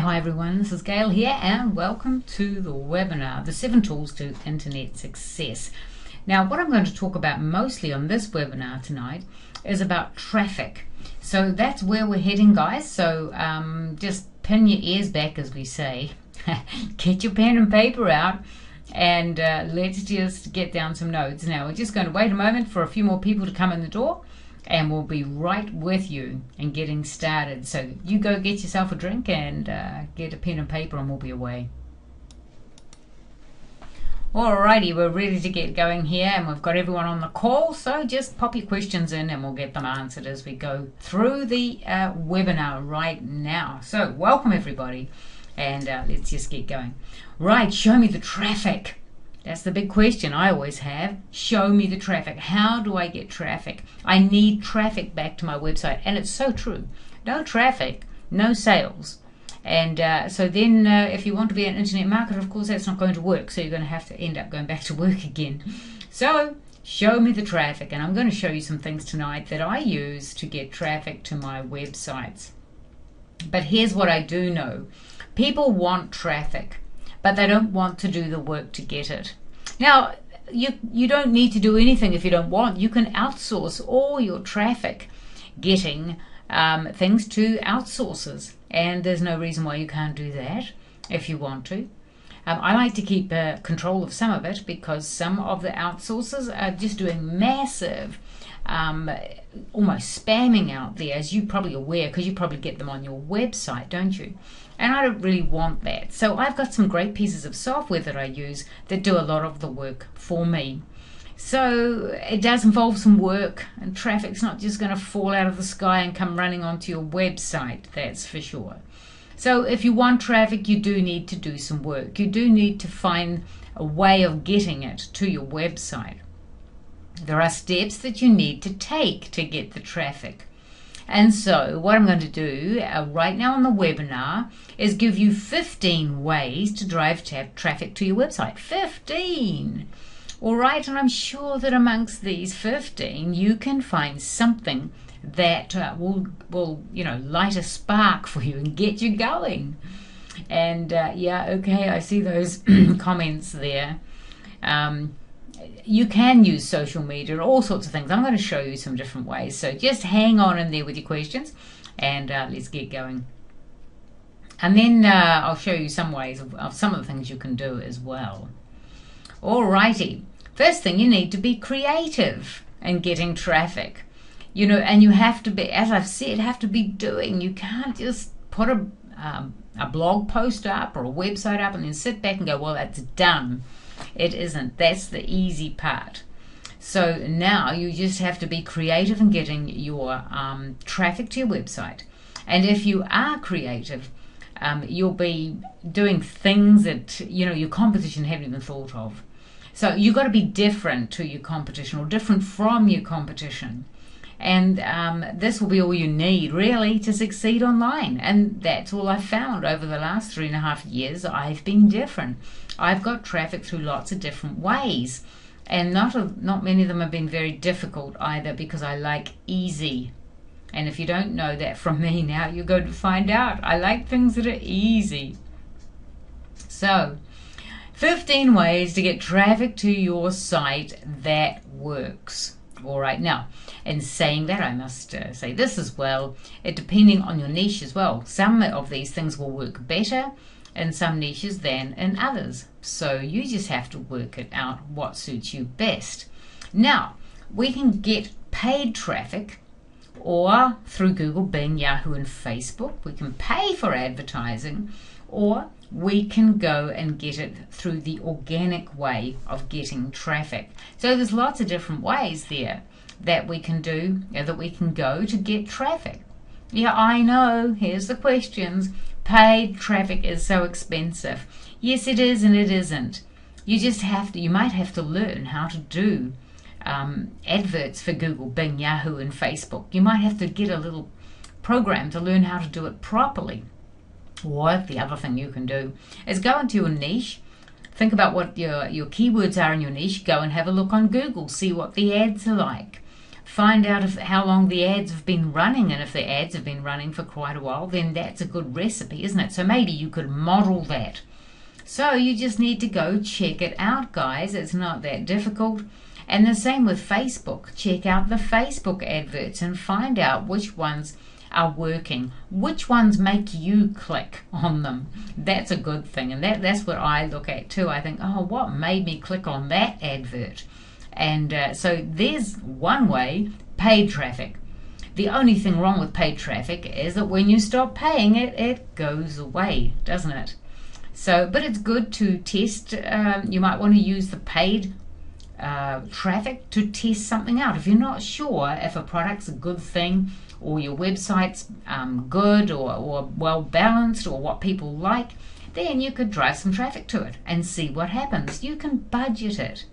Hi everyone, this is Gail here and welcome to the webinar, the 7 Tools to Internet Success. Now what I'm going to talk about mostly on this webinar tonight is about traffic. So that's where we're heading, guys, so just pin your ears back, as we say. Get your pen and paper out and let's just get down some notes. Now we're just going to wait a moment for a few more people to come in the door and we'll be right with you and getting started. So you go get yourself a drink and get a pen and paper and we'll be away. Alrighty, we're ready to get going here and we've got everyone on the call, so just pop your questions in and we'll get them answered as we go through the webinar right now. So welcome everybody and let's just get going. Right, show me the traffic. That's the big question I always have. Show me the traffic. How do I get traffic? I need traffic back to my website, and it's so true. No traffic, no sales. And so then if you want to be an internet marketer, of course that's not going to work, so you're going to have to end up going back to work again. So show me the traffic, and I'm going to show you some things tonight that I use to get traffic to my websites. But here's what I do know. People want traffic, but they don't want to do the work to get it. Now, you don't need to do anything if you don't want. You can outsource all your traffic getting things to outsourcers, and there's no reason why you can't do that if you want to. I like to keep control of some of it because some of the outsourcers are just doing massive almost spamming out there, as you're probably aware, because you probably get them on your website, don't you? And I don't really want that. So I've got some great pieces of software that I use that do a lot of the work for me. So it does involve some work, and traffic's not just going to fall out of the sky and come running onto your website, that's for sure. So if you want traffic, you do need to do some work. You do need to find a way of getting it to your website. There are steps that you need to take to get the traffic. And so what I'm going to do right now on the webinar is give you 15 ways to drive traffic to your website. 15! All right, and I'm sure that amongst these 15 you can find something that will light a spark for you and get you going. And yeah, okay, I see those comments there. You can use social media and all sorts of things. I'm going to show you some different ways. So just hang on in there with your questions and let's get going. And then I'll show you some ways of some of the things you can do as well. Alrighty. First thing, you need to be creative in getting traffic. And you have to be, as I've said, have to be doing. You can't just put a blog post up or a website up and then sit back and go, well, that's done. It isn't. That's the easy part. So now you just have to be creative in getting your traffic to your website. And if you are creative, you'll be doing things that your competition haven't even thought of. So you've got to be different to your competition or different from your competition. And this will be all you need really to succeed online. And that's all I've found over the last 3.5 years. I've been different. I've got traffic through lots of different ways. And not many of them have been very difficult either, because I like easy. And if you don't know that from me now, you're going to find out. I like things that are easy. So 15 ways to get traffic to your site that works. All right, now, in saying that, I must say this as well, depending on your niche as well. Some of these things will work better in some niches than in others. So you just have to work it out what suits you best. Now, we can get paid traffic or through Google, Bing, Yahoo, and Facebook. We can pay for advertising, or we can go and get it through the organic way of getting traffic. So there's lots of different ways there that we can do, that we can go to get traffic. Yeah, I know, here's the questions. Paid traffic is so expensive. Yes, it is and it isn't. You might have to learn how to do adverts for Google, Bing, Yahoo, and Facebook. You might have to get a little program to learn how to do it properly. Or the other thing you can do is go into your niche, think about what your keywords are in your niche, go and have a look on Google, see what the ads are like. Find out how long the ads have been running, and if the ads have been running for quite a while, then that's a good recipe, isn't it? So maybe you could model that. So you just need to go check it out, guys. It's not that difficult. And the same with Facebook. Check out the Facebook adverts and find out which ones are working, which ones make you click on them. That's a good thing, and that's what I look at too. I think, oh, what made me click on that advert? And so there's one way: paid traffic. The only thing wrong with paid traffic is that when you stop paying it, it goes away, doesn't it? So, but it's good to test. You might want to use the paid traffic to test something out. If you're not sure if a product's a good thing, or your website's good or well balanced, or what people like, then you could drive some traffic to it and see what happens. You can budget it.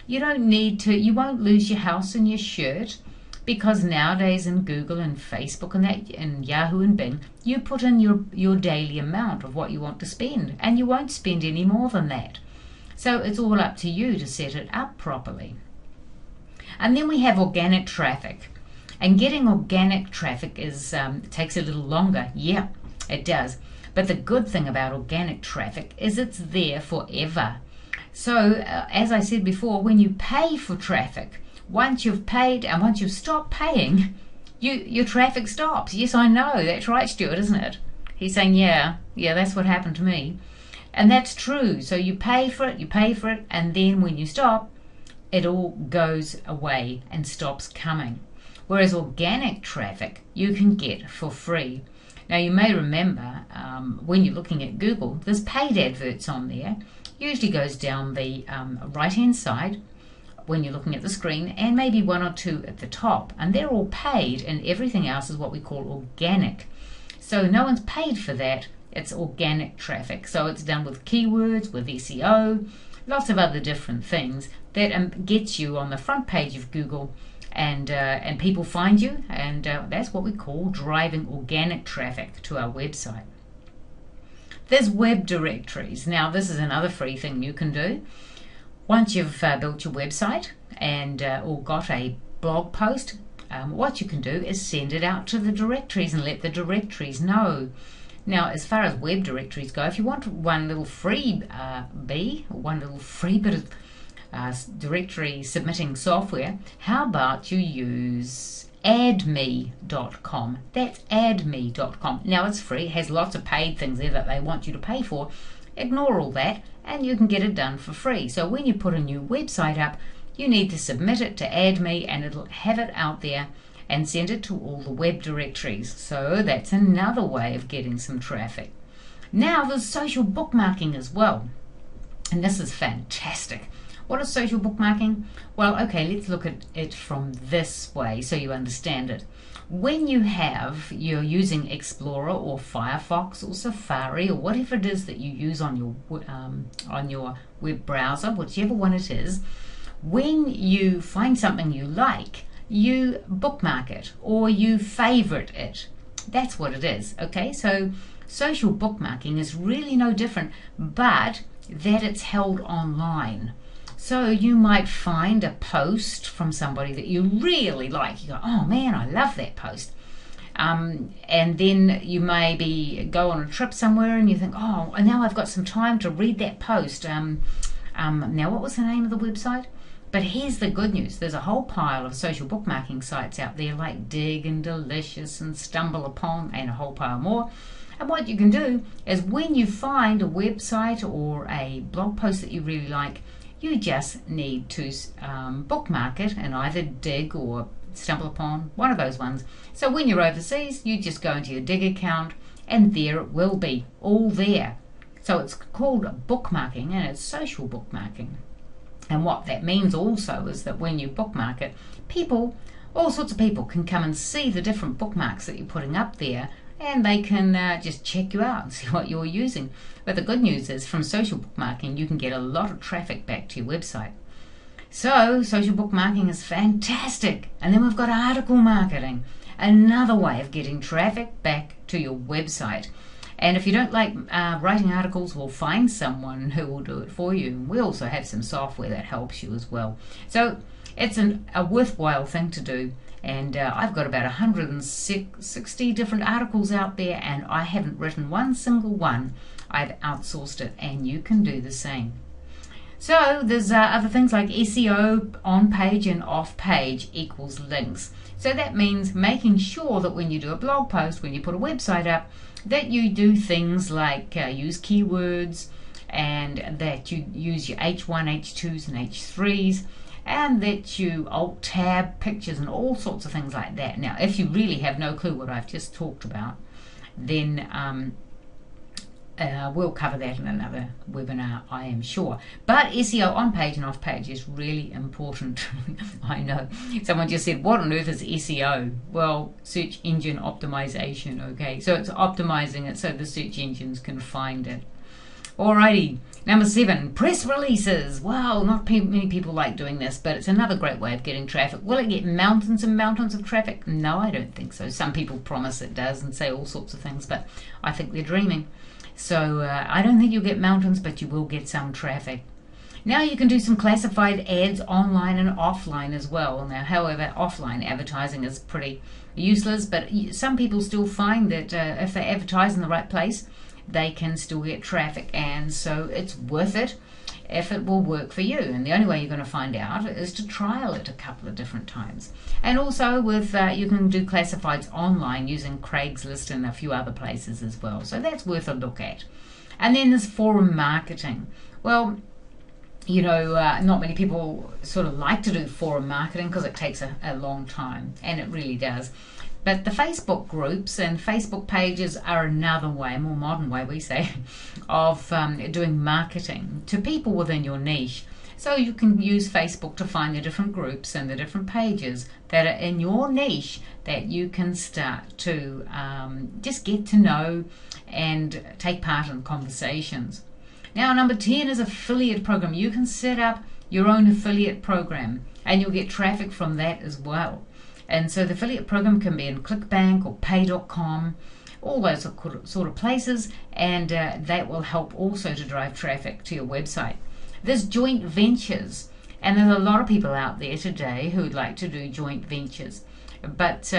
You don't need to, you won't lose your house and your shirt, because nowadays in Google and Facebook and that and Yahoo and Bing, you put in your daily amount of what you want to spend, and you won't spend any more than that. So it's all up to you to set it up properly. And then we have organic traffic. And getting organic traffic takes a little longer. Yeah, it does. But the good thing about organic traffic is it's there forever. So, as I said before, when you pay for traffic, once you've paid and once you've stopped paying, your traffic stops. Yes, I know. That's right, Stuart, isn't it? He's saying, yeah, that's what happened to me. And that's true. So you pay for it, and then when you stop, it all goes away and stops coming. Whereas organic traffic you can get for free. Now you may remember when you're looking at Google, there's paid adverts on there. Usually goes down the right hand side when you're looking at the screen, and maybe one or two at the top, and they're all paid, and everything else is what we call organic. So no one's paid for that. It's organic traffic. So it's done with keywords, with SEO, lots of other different things that gets you on the front page of Google, and people find you, and that's what we call driving organic traffic to our website. There's web directories. Now this is another free thing you can do. Once you've built your website and or got a blog post, what you can do is send it out to the directories and let the directories know. Now, as far as web directories go, if you want one little free one little free bit of directory submitting software, how about you use addme.com? That's addme.com. Now it's free, it has lots of paid things there that they want you to pay for. Ignore all that and you can get it done for free. So when you put a new website up, you need to submit it to AddMe, and it'll have it out there and send it to all the web directories. So that's another way of getting some traffic. Now there's social bookmarking as well, and this is fantastic. What is social bookmarking? Well, okay, let's look at it from this way so you understand it. When you're using Explorer or Firefox or Safari or whatever it is that you use on your web browser, whichever one it is, when you find something you like, you bookmark it or you favorite it. That's what it is. Okay, so social bookmarking is really no different, but that it's held online. So you might find a post from somebody that you really like. You go, oh man, I love that post. And then you maybe go on a trip somewhere and you think, oh, now I've got some time to read that post. Now what was the name of the website? But here's the good news. There's a whole pile of social bookmarking sites out there like Dig and Delicious and Stumble Upon and a whole pile more. And what you can do is when you find a website or a blog post that you really like, you just need to bookmark it in either Dig or Stumble Upon, one of those ones. So when you're overseas, you just go into your Dig account and there it will be, all there. So it's called bookmarking and it's social bookmarking. And what that means also is that when you bookmark it, all sorts of people can come and see the different bookmarks that you're putting up there, and they can just check you out and see what you're using. But the good news is from social bookmarking, you can get a lot of traffic back to your website. So social bookmarking is fantastic. And then we've got article marketing, another way of getting traffic back to your website. And if you don't like writing articles, we'll find someone who will do it for you. We also have some software that helps you as well. So It's a worthwhile thing to do. And I've got about 160 different articles out there, and I haven't written one single one. I've outsourced it, and you can do the same. So there's other things like SEO, on page and off page equals links. So that means making sure that when you do a blog post, when you put a website up, that you do things like use keywords, and that you use your H1, H2s and H3s, and that you alt tab pictures and all sorts of things like that. Now, if you really have no clue what I've just talked about, then we'll cover that in another webinar, I am sure. But SEO on page and off page is really important. I know. Someone just said, what on earth is SEO? Well, search engine optimization, okay? So it's optimizing it so the search engines can find it. Alrighty, number 7, press releases. Wow, not many people like doing this, but it's another great way of getting traffic. Will it get mountains and mountains of traffic? No, I don't think so. Some people promise it does and say all sorts of things, but I think they're dreaming. So I don't think you'll get mountains, but you will get some traffic. Now you can do some classified ads online and offline as well. Now, however, offline advertising is pretty useless, but some people still find that if they advertise in the right place, they can still get traffic, and so it's worth it if it will work for you. And the only way you're going to find out is to trial it a couple of different times. And also with you can do classifieds online using Craigslist and a few other places as well, so that's worth a look at. And then there's forum marketing. Well, you know, not many people sort of like to do forum marketing because it takes a long time, and it really does. But the Facebook groups and Facebook pages are another way, a more modern way, we say, of doing marketing to people within your niche. So you can use Facebook to find the different groups and the different pages that are in your niche that you can start to just get to know and take part in conversations. Now, number 10 is affiliate program. You can set up your own affiliate program, and you'll get traffic from that as well. And so the affiliate program can be in ClickBank or Pay.com, all those sort of places, and that will help also to drive traffic to your website. There's joint ventures, and there's a lot of people out there today who would like to do joint ventures, but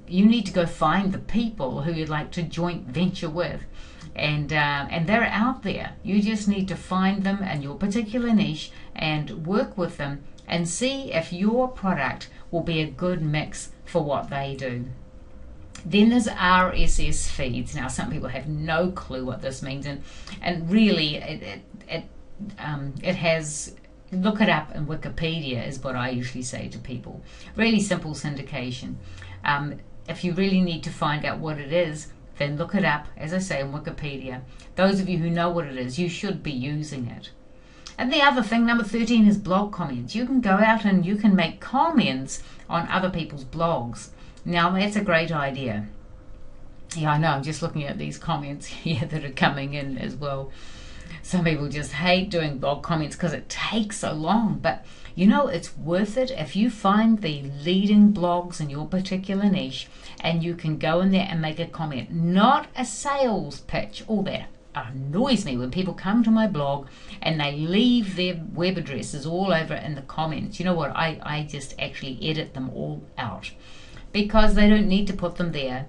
you need to go find the people who you'd like to joint venture with, and they're out there. You just need to find them in your particular niche and work with them and see if your product will be a good mix for what they do. Then there's RSS feeds. Now, some people have no clue what this means, and really it has, look it up in Wikipedia is what I usually say to people. Really simple syndication. If you really need to find out what it is, then look it up, as I say, in Wikipedia. Those of you who know what it is, you should be using it. And the other thing, number 13, is blog comments. You can go out and you can make comments on other people's blogs. Now, that's a great idea. Yeah, I know, I'm just looking at these comments here that are coming in as well. Some people just hate doing blog comments because it takes so long. But, you know, it's worth it if you find the leading blogs in your particular niche and you can go in there and make a comment. Not a sales pitch, all that annoys me when people come to my blog and they leave their web addresses all over in the comments. You know what, I just actually edit them all out because they don't need to put them there.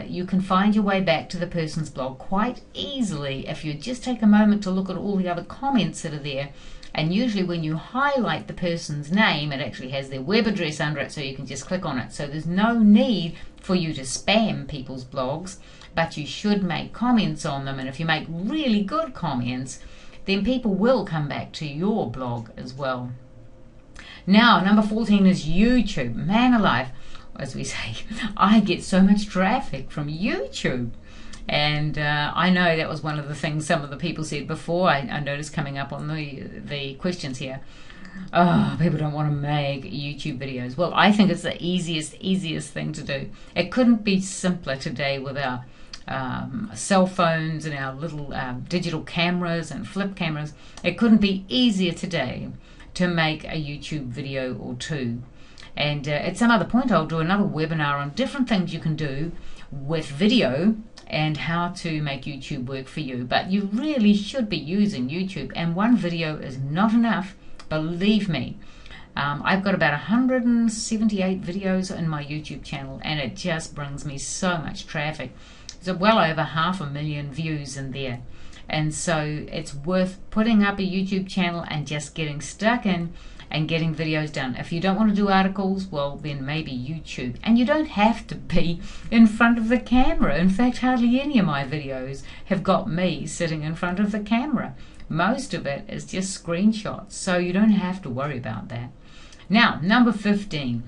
You can find your way back to the person's blog quite easily if you just take a moment to look at all the other comments that are there. And usually when you highlight the person's name, it actually has their web address under it, so you can just click on it. So there's no need for you to spam people's blogs, but you should make comments on them. And if you make really good comments, then people will come back to your blog as well. Now, number 14 is YouTube. Man alive, as we say, I get so much traffic from YouTube. And I know that was one of the things some of the people said before. I noticed coming up on the questions here. Oh, people don't want to make YouTube videos. Well, I think it's the easiest thing to do. It couldn't be simpler today with our cell phones and our little digital cameras and flip cameras. It couldn't be easier today to make a YouTube video or two. And at some other point I'll do another webinar on different things you can do with video and how to make YouTube work for you. But you really should be using YouTube, and one video is not enough, believe me. I've got about 178 videos in my YouTube channel, and it just brings me so much traffic. There's well over 500,000 views in there. And so it's worth putting up a YouTube channel and just getting stuck in and getting videos done. If you don't want to do articles, well, then maybe YouTube. And you don't have to be in front of the camera. In fact, hardly any of my videos have got me sitting in front of the camera. Most of it is just screenshots, so you don't have to worry about that. Now, number 15.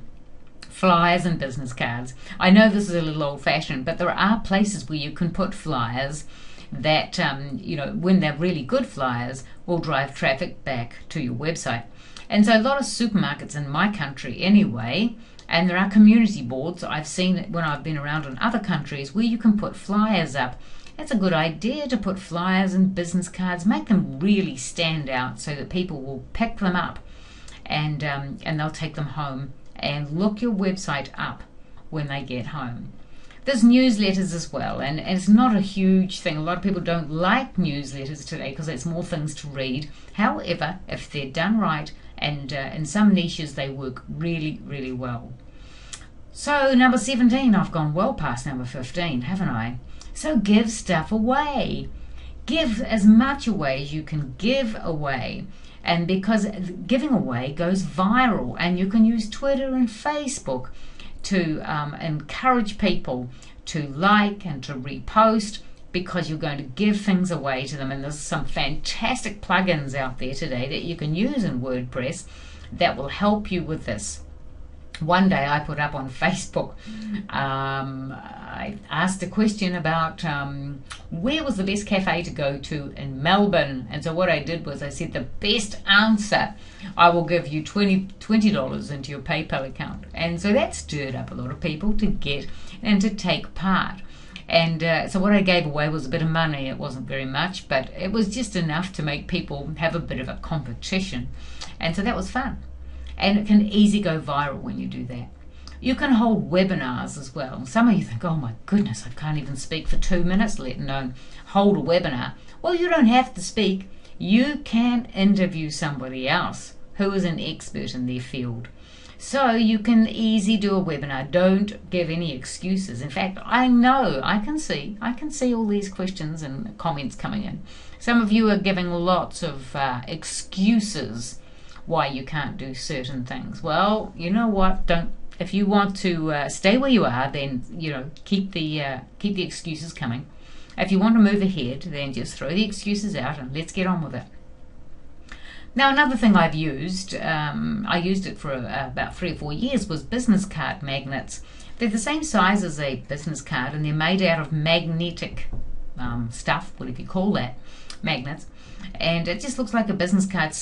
Flyers and business cards. I know this is a little old-fashioned, but there are places where you can put flyers that, when they're really good flyers, will drive traffic back to your website. And so a lot of supermarkets in my country anyway, and there are community boards, I've seen it when I've been around in other countries, where you can put flyers up. It's a good idea to put flyers and business cards, make them really stand out so that people will pick them up and they'll take them home and look your website up when they get home. There's newsletters as well, and it's not a huge thing. A lot of people don't like newsletters today because it's more things to read. However, if they're done right, and in some niches they work really, really well. So number 17, I've gone well past number 15, haven't I? So give stuff away. Give as much away as you can give away. And because giving away goes viral, and you can use Twitter and Facebook to encourage people to like and to repost, because you're going to give things away to them. And there's some fantastic plugins out there today that you can use in WordPress that will help you with this. One day I put up on Facebook, I asked a question about where was the best cafe to go to in Melbourne. And so what I did was I said, the best answer, I will give you $20 into your PayPal account. And so that stirred up a lot of people to get and to take part. And so what I gave away was a bit of money. It wasn't very much, but it was just enough to make people have a bit of a competition. And so that was fun. And it can easily go viral when you do that. You can hold webinars as well. Some of you think, oh my goodness, I can't even speak for 2 minutes, let alone hold a webinar. Well, you don't have to speak. You can interview somebody else who is an expert in their field. So you can easily do a webinar. Don't give any excuses. In fact, I know, I can see all these questions and comments coming in. Some of you are giving lots of excuses why you can't do certain things. Well, you know what? If you want to stay where you are, then keep the excuses coming. If you want to move ahead, then just throw the excuses out and let's get on with it. Now, another thing I've used, I used it for about 3 or 4 years, was business card magnets. They're the same size as a business card, and they're made out of magnetic stuff, whatever you call that, magnets. And it just looks like a business card,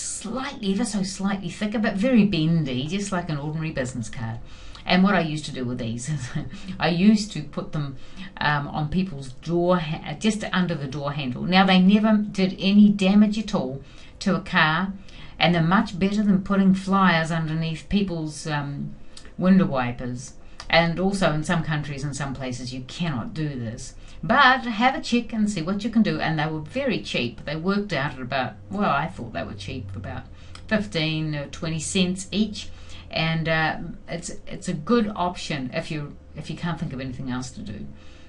ever so slightly thicker, but very bendy, just like an ordinary business card. And what I used to do with these is I used to put them on people's door, just under the door handle. Now, they never did any damage at all to a car, and they're much better than putting flyers underneath people's window wipers. And also in some countries and some places you cannot do this. But have a check and see what you can do. And they were very cheap. They worked out at about, well, I thought they were cheap, about 15 or 20 cents each. And it's a good option if you can't think of anything else to do.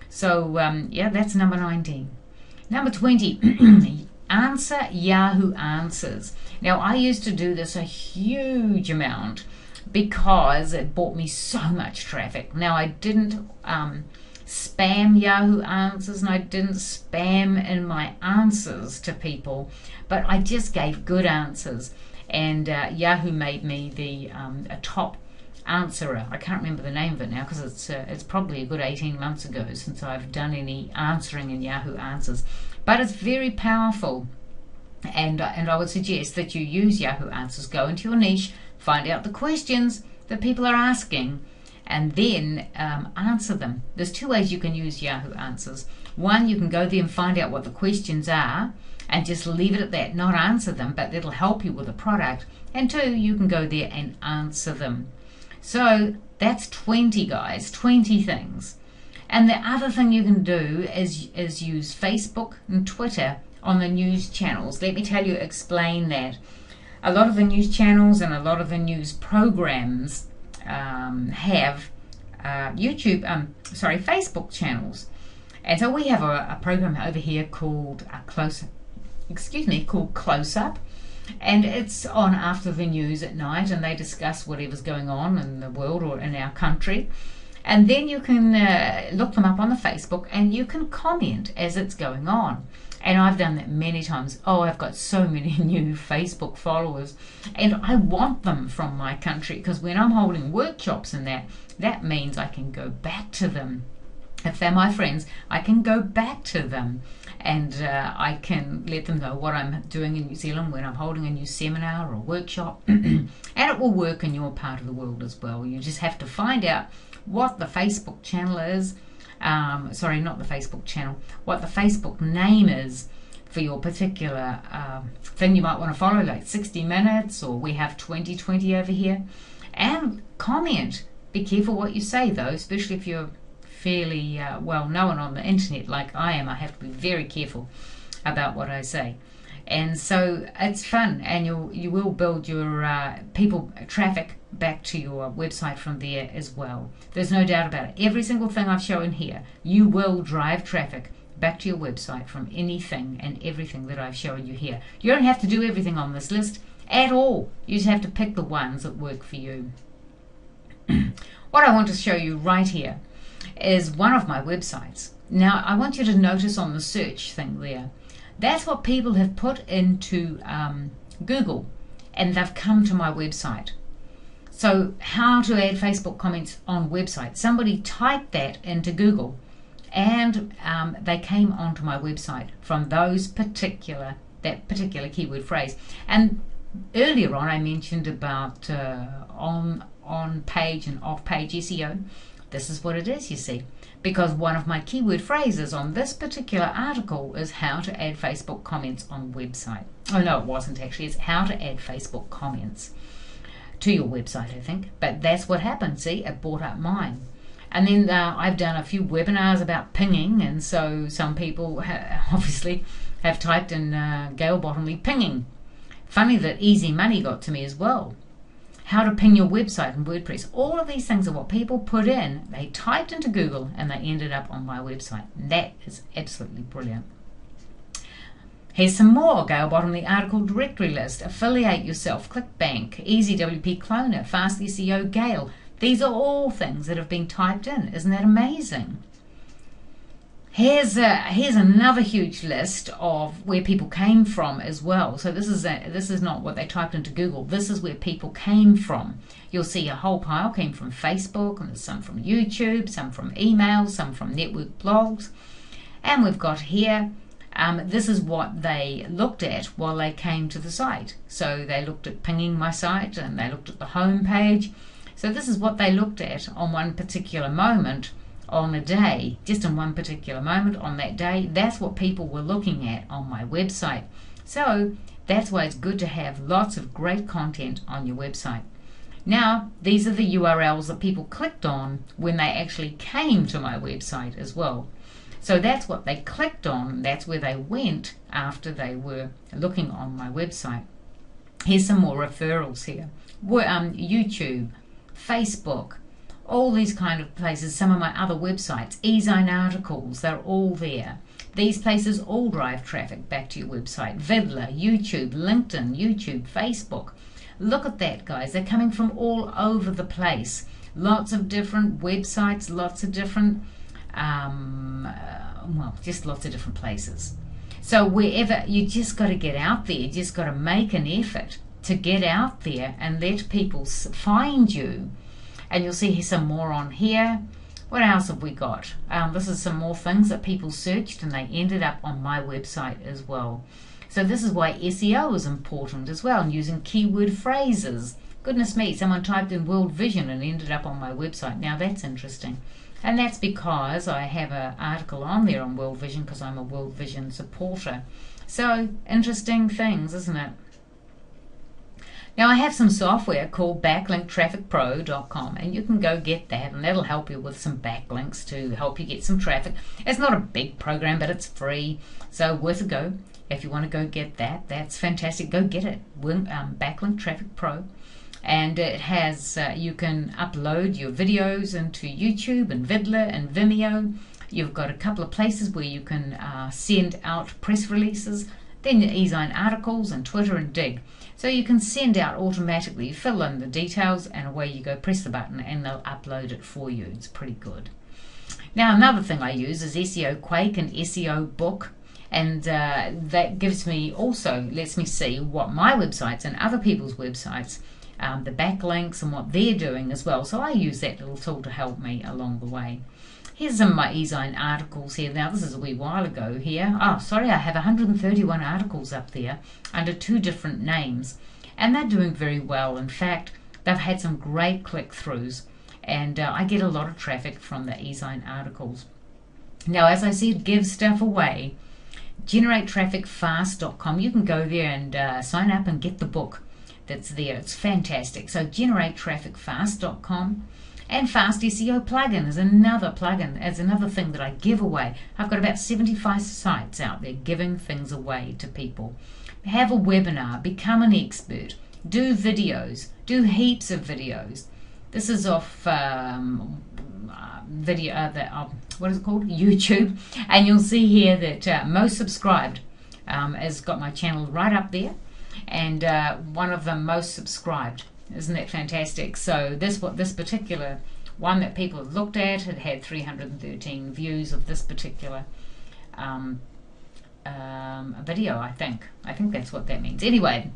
So yeah, that's number 19. Number 20. Answer Yahoo Answers. Now, I used to do this a huge amount because it brought me so much traffic. Now, I didn't spam Yahoo Answers, and I didn't spam in my answers to people, but I just gave good answers. And Yahoo made me a top answerer. I can't remember the name of it now because it's probably a good 18 months ago since I've done any answering in Yahoo Answers. But it's very powerful, and I would suggest that you use Yahoo Answers. Go into your niche, find out the questions that people are asking, and then answer them. There's 2 ways you can use Yahoo Answers. One, you can go there and find out what the questions are and just leave it at that, not answer them, but it'll help you with the product. And 2, you can go there and answer them. So that's 20, guys, 20 things. And the other thing you can do is use Facebook and Twitter on the news channels. Let me explain that. a lot of the news channels and a lot of the news programs have Facebook channels. And so we have a program over here called Close Up, and it's on after the news at night, and they discuss whatever's going on in the world or in our country. And then you can look them up on the Facebook, and you can comment as it's going on. And I've done that many times. Oh, I've got so many new Facebook followers, and I want them from my country, because when I'm holding workshops and that means I can go back to them. If they're my friends, I can go back to them, and I can let them know what I'm doing in New Zealand when I'm holding a new seminar or workshop. And it will work in your part of the world as well. You just have to find out what the Facebook channel is. Sorry, not the Facebook channel. What the Facebook name is for your particular thing you might want to follow, like 60 Minutes, or we have 2020 over here. And comment. Be careful what you say, though, especially if you're fairly well known on the internet like I am. I have to be very careful about what I say. And so it's fun, and you will build your traffic back to your website from there as well. There's no doubt about it. Every single thing I've shown here, you will drive traffic back to your website from anything and everything that I've shown you here. You don't have to do everything on this list at all. You just have to pick the ones that work for you. What I want to show you right here is one of my websites. Now, I want you to notice on the search thing there, that's what people have put into Google, and they've come to my website. So how to add Facebook comments on website. Somebody typed that into Google, and they came onto my website from that particular keyword phrase. And earlier on I mentioned about on page and off page SEO. This is what it is, you see, because one of my keyword phrases on this particular article is how to add Facebook comments on website. Oh no, it wasn't actually. It's how to add Facebook comments to your website, I think. But that's what happened. See, it brought up mine. And then I've done a few webinars about pinging, and so some people obviously have typed in Gail Bottomley pinging. Funny that Easy Money got to me as well. How to ping your website in WordPress. All of these things are what people put in. They typed into Google and they ended up on my website. That is absolutely brilliant. Here's some more. Gail Bottomley article directory list. Affiliate yourself. ClickBank. Easy WP Cloner. Fast SEO Gail. These are all things that have been typed in. Isn't that amazing? Here's another huge list of where people came from as well. So this is not what they typed into Google. This is where people came from. You'll see a whole pile came from Facebook, and there's some from YouTube, some from emails, some from network blogs. And we've got here, this is what they looked at while they came to the site. So they looked at pinging my site, and they looked at the home page. So this is what they looked at on one particular moment on a day, just in one particular moment on that day. That's what people were looking at on my website. So that's why it's good to have lots of great content on your website. Now, these are the URLs that people clicked on when they actually came to my website as well. So that's what they clicked on. That's where they went after they were looking on my website. Here's some more referrals here. YouTube, Facebook, all these kind of places, some of my other websites, eZine articles, they're all there. These places all drive traffic back to your website. Vidler, YouTube, LinkedIn, YouTube, Facebook. Look at that, guys. They're coming from all over the place. Lots of different websites, lots of different, just lots of different places. So wherever, you just got to get out there. You just got to make an effort to get out there and let people find you. And you'll see some more on here. What else have we got? This is some more things that people searched and they ended up on my website as well. So this is why SEO is important as well, and using keyword phrases. Goodness me, someone typed in World Vision and ended up on my website. Now that's interesting. And that's because I have an article on there on World Vision, because I'm a World Vision supporter. So interesting things, isn't it? Now I have some software called backlinktrafficpro.com, and you can go get that, and that'll help you with some backlinks to help you get some traffic. It's not a big program, but it's free, so worth a go. If you want to go get that, that's fantastic. Go get it. Backlink Traffic Pro. And it has, you can upload your videos into YouTube and Vidler and Vimeo. You've got a couple of places where you can send out press releases, then eZine articles and Twitter and Dig. So you can send out automatically, fill in the details, and away you go. Press the button and they'll upload it for you. It's pretty good. Now another thing I use is SEO Quake and SEO Book. And that gives me also, lets me see what my websites and other people's websites, the backlinks and what they're doing as well. So I use that little tool to help me along the way. Here's some of my eZine articles here. Now this is a wee while ago here. Oh, sorry, I have 131 articles up there under 2 different names. And they're doing very well. In fact, they've had some great click-throughs. And I get a lot of traffic from the eZine articles. Now, as I said, give stuff away. GenerateTrafficFast.com. You can go there and sign up and get the book that's there. It's fantastic. So GenerateTrafficFast.com. And Fast SEO Plugin is another plugin. It's another thing that I give away. I've got about 75 sites out there giving things away to people. Have a webinar. Become an expert. Do videos. Do heaps of videos. This is off what is it called? YouTube. And you'll see here that most subscribed has got my channel right up there. And one of them most subscribed. Isn't that fantastic? So this particular one that people have looked at, it had 313 views of this particular video, I think. I think that's what that means. Anyway,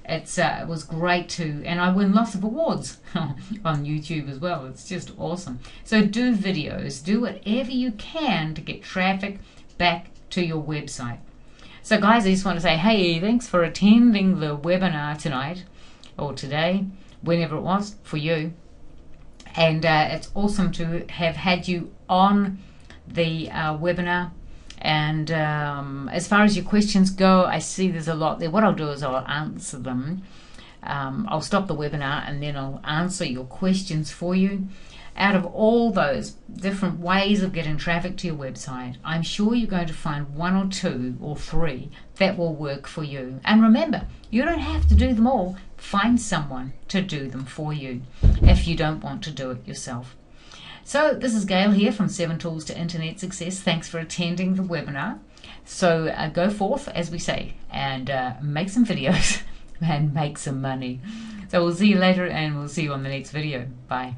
it was great too, and I win lots of awards on YouTube as well. It's just awesome. So do videos, do whatever you can to get traffic back to your website. So guys, I just want to say, hey, thanks for attending the webinar tonight, or today, whenever it was for you. And it's awesome to have had you on the webinar. And as far as your questions go, I see there's a lot there. What I'll do is I'll answer them. I'll stop the webinar and then I'll answer your questions for you. Out of all those different ways of getting traffic to your website, I'm sure you're going to find 1 or 2 or 3 that will work for you. And remember, you don't have to do them all. Find someone to do them for you if you don't want to do it yourself. So this is Gail here from 7 Tools to Internet Success. Thanks for attending the webinar. So go forth, as we say, and make some videos and make some money. So we'll see you later, and we'll see you on the next video. Bye.